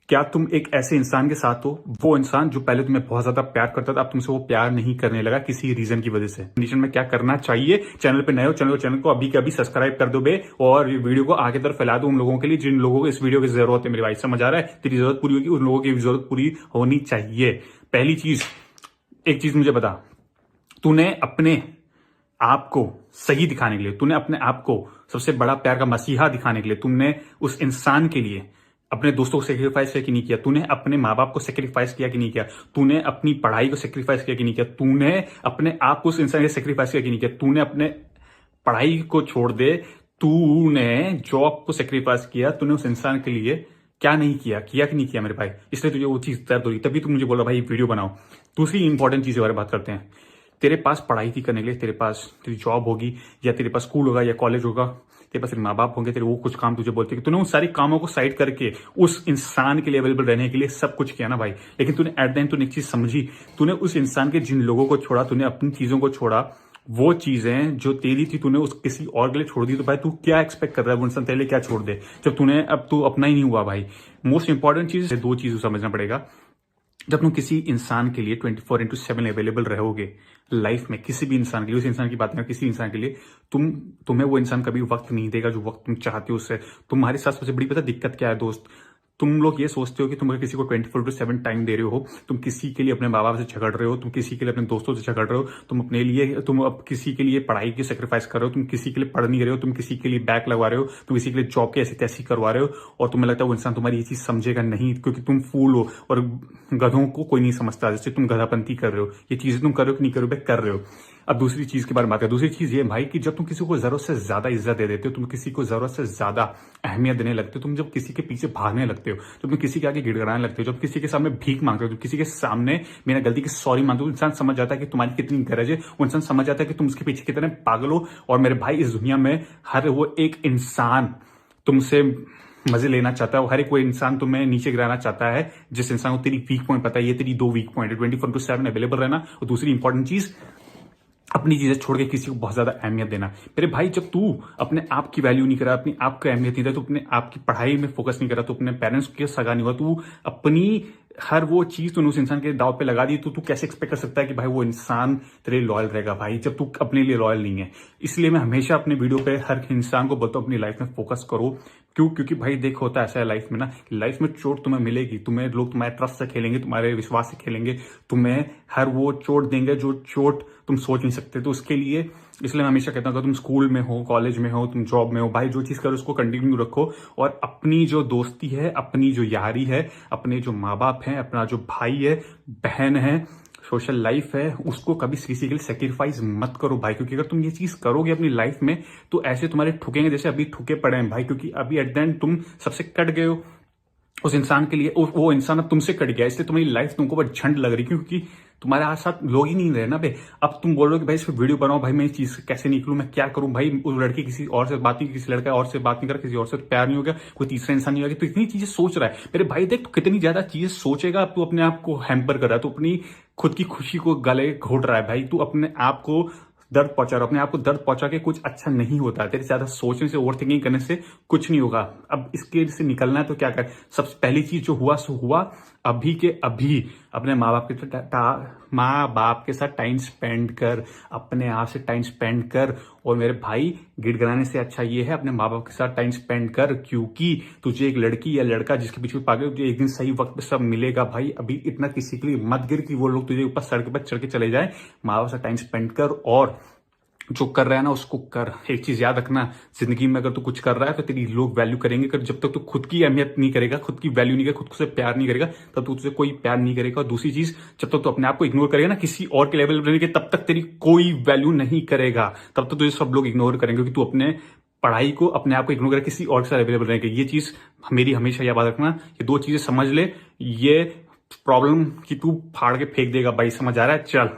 क्या तुम एक ऐसे इंसान के साथ हो, वो इंसान जो पहले तुम्हें बहुत ज्यादा प्यार करता था, अब तुमसे वो प्यार नहीं करने लगा किसी रीजन की वजह से। कंडीशन में क्या करना चाहिए? चैनल पे नए हो, चैनल को अभी के अभी सब्सक्राइब कर दो बे, और वीडियो को आगे तरफ फैला दो उन लोगों के लिए जिन लोगों को इस वीडियो की जरूरत है। मेरी भाई समझ आ रहा है? तेरी जरूरत पूरी होगी, उन लोगों की भी जरूरत पूरी होनी चाहिए। पहली चीज, एक चीज मुझे बता, तूने अपने आप को सही दिखाने के लिए, तूने अपने आप को सबसे बड़ा प्यार का मसीहा दिखाने के लिए, तुमने उस इंसान के लिए अपने दोस्तों को सेक्रीफाइस किया कि नहीं किया? तूने अपने माँ बाप को सेक्रीफाइस किया कि नहीं किया? तूने अपनी पढ़ाई को सेक्रीफाइस किया कि नहीं किया? तूने अपने आप को उस इंसान के सेक्रीफाइस किया कि नहीं किया? तूने अपने पढ़ाई को छोड़ दे, तूने जॉब को सेक्रीफाइस किया, तूने उस इंसान के लिए क्या नहीं किया? किया कि नहीं किया मेरे भाई? इसलिए तुझे वो चीज दर्द हो रही, तभी तू मुझे बोला भाई वीडियो बनाओ। दूसरी इंपॉर्टेंट चीज के बारे में बात करते हैं। तेरे पास पढ़ाई थी करने के लिए, तेरे पास तेरी जॉब होगी, या तेरे पास स्कूल होगा या कॉलेज होगा, तेरे पास तेरे माँ बाप होंगे, तेरे वो कुछ काम तुझे बोलते हैं कि तूने उन सारी कामों को साइड करके उस इंसान के लिए अवेलेबल रहने के लिए सब कुछ किया ना भाई। लेकिन तूने एट द एंड तूने एक चीज समझी, तूने उस इंसान के जिन लोगों को छोड़ा, तूने अपनी चीजों को छोड़ा, वो चीजें जो तेरी थी तूने उस किसी और के लिए छोड़ दी। तो भाई तू क्या एक्सपेक्ट कर रहा है वो इंसान तेरे लिए क्या छोड़ दे, जब तूने अब तू अपना ही नहीं हुआ भाई। मोस्ट इंपॉर्टेंट चीज, दो चीज समझना पड़ेगा। जब तुम किसी इंसान के लिए 24/7 अवेलेबल रहोगे लाइफ में, किसी भी इंसान के लिए, उस इंसान की बात करें, किसी इंसान के लिए, तुम्हें वो इंसान कभी वक्त नहीं देगा जो वक्त तुम चाहते हो उससे। तुम्हारे साथ सबसे बड़ी पता दिक्कत क्या है दोस्त? तुम लोग ये सोचते हो कि तुम किसी को 24/7 टाइम दे रहे हो, तुम किसी के लिए अपने माँ बाप से झगड़ रहे हो, तुम किसी के लिए अपने दोस्तों से झगड़ रहे हो, तुम अपने लिए, तुम अब किसी के लिए पढ़ाई की सेक्रीफाइस कर रहे हो, तुम किसी के लिए पढ़ नहीं रहे हो, तुम किसी के लिए बैक लगवा रहे हो, तुम किसी के लिए जॉब की ऐसी तैसी करवा रहे हो, और तुम्हें लगता है वो इंसान तुम्हारी ये चीज समझेगा नहीं, क्योंकि तुम फूल हो और गधों को कोई नहीं समझता, जैसे तुम गधापंती कर रहे हो। ये चीजें तुम कर रहे हो कि नहीं कर रहे हो? कर रहे हो। अब दूसरी चीज के बारे में बात करें। दूसरी चीज ये भाई कि जब तुम किसी को जरूरत से ज्यादा इज्जत दे देते हो, तुम किसी को जरूरत से ज्यादा अहमियत देने लगते हो, तुम जब किसी के पीछे भागने लगते हो, जब तुम किसी के आगे गिड़गिड़ाने लगते हो, जब किसी के सामने भीख मांगते हो, जब किसी के सामने बिना गलती के सॉरी मांगते हो, इंसान समझ जाता है कि तुम्हारी कितनी गरज है, वो इंसान समझ जाता है कि तुम उसके पीछे कितने पागल हो। और मेरे भाई, इस दुनिया में हर वो एक इंसान तुमसे मजे लेना चाहता है, हर एक कोई इंसान तुम्हें नीचे गिराना चाहता है, जिस इंसान को तेरी वीक पॉइंट पता है। ये तेरी दो वीक पॉइंट है, 24/7 अवेलेबल रहना, और दूसरी इंपॉर्टेंट चीज, अपनी चीजें छोड़ के किसी को बहुत ज्यादा अहमियत देना। मेरे भाई, जब तू अपने आप की वैल्यू नहीं करा, अपनी आप को अहमियत नहीं दे, तो अपने आप की पढ़ाई में फोकस नहीं करा, तो अपने पेरेंट्स के सगा नहीं हुआ, तू अपनी हर वो चीज तूने उस इंसान के दाव पे लगा दी, तो तू कैसे एक्सपेक्ट कर सकता है कि भाई वो इंसान तेरे लॉयल रहेगा भाई, जब तू अपने लिए लॉयल नहीं है। इसलिए मैं हमेशा अपने वीडियो पे हर इंसान को बोलता हूँ अपनी लाइफ में फोकस करो। क्यों? क्योंकि भाई देख, होता ऐसा है लाइफ में ना, लाइफ में चोट तुम्हें मिलेगी, तुम्हें लोग तुम्हारे ट्रस्ट से खेलेंगे, तुम्हारे विश्वास से खेलेंगे, तुम्हें हर वो चोट देंगे जो चोट तुम सोच नहीं सकते। तो उसके लिए, इसलिए मैं हमेशा कहता हूँ, तुम स्कूल में हो, कॉलेज में हो, तुम जॉब में हो, भाई जो चीज करो उसको कंटिन्यू रखो, और अपनी जो दोस्ती है, अपनी जो यारी है, अपने जो माँ बाप हैं, अपना जो भाई है, बहन है, सोशल लाइफ है, उसको कभी किसी के लिए सेक्रीफाइस मत करो भाई। क्योंकि अगर तुम ये चीज करोगे अपनी लाइफ में, तो ऐसे तुम्हारे ठुकेंगे जैसे अभी ठुके पड़े हैं भाई। क्योंकि अभी एट द एंड तुम सबसे कट गए हो उस इंसान के लिए, वो इंसान अब तुमसे कट गया, इसलिए तुम्हारी लाइफ तुमको बहुत झंड लग रही, क्योंकि तुम्हारे साथ लोग ही नहीं रहे ना बे। अब तुम बोल रहे हो कि भाई इस पे वीडियो बनाओ, भाई मैं इस चीज से कैसे निकलूं, मैं क्या करूं भाई, उस लड़की किसी और से बात नहीं, किसी लड़का और से बात नहीं कर, किसी और से प्यार नहीं हो गया, कोई तीसरा इंसान नहीं हो गया, तो इतनी चीजें सोच रहा है। मेरे भाई देख, तो कितनी ज्यादा चीजें सोचेगा, अब तू अपने आप को हैम्पर कर रहा है, तो अपनी खुद की खुशी को गले घोट रहा है भाई। तू अपने आप को दर्द पहुंचा रहा है, अपने आप को दर्द पहुंचा के कुछ अच्छा नहीं होता है। तेरे ज्यादा सोचने से, ओवर थिंकिंग करने से कुछ नहीं होगा। अब इसके से निकलना है तो क्या कर? सबसे पहली चीज जो हुआ सो हुआ, अभी के अभी अपने माँ बाप के साथ टाइम स्पेंड कर, अपने आप से टाइम स्पेंड कर। और मेरे भाई, गिड़गिड़ाने से अच्छा ये है अपने माँ बाप के साथ टाइम स्पेंड कर, क्योंकि तुझे एक लड़की या लड़का जिसके पीछे पागल, तुझे एक दिन सही वक्त पे सब मिलेगा भाई। अभी इतना किसी के लिए मत गिर कि वो लोग तुझे ऊपर सड़क पर चढ़ के चले जाए। माँ बाप से टाइम स्पेंड कर, और जो कर रहा है ना उसको कर। एक चीज याद रखना, जिंदगी में अगर तू कुछ कर रहा है तो तेरी लोग वैल्यू करेंगे, कर जब तक तू खुद की अहमियत नहीं करेगा, खुद की वैल्यू नहीं करेगा, खुद से प्यार नहीं करेगा, तब तू तुझे कोई प्यार नहीं करेगा। और दूसरी चीज, जब तक तू अपने आप को इग्नोर करेगा ना किसी और के लेवल पर रहने के, तब तक तेरी कोई वैल्यू नहीं करेगा, तब तक तुझे सब लोग इग्नोर करेंगे, क्योंकि तू अपने पढ़ाई को, अपने आप को इग्नोर करेगा, किसी और के साथ अवेलेबल रहेगा। ये चीज मेरी हमेशा याद रखना, ये दो चीजें समझ ले, ये प्रॉब्लम की तू फाड़ के फेंक देगा भाई। समझ आ रहा है? चल।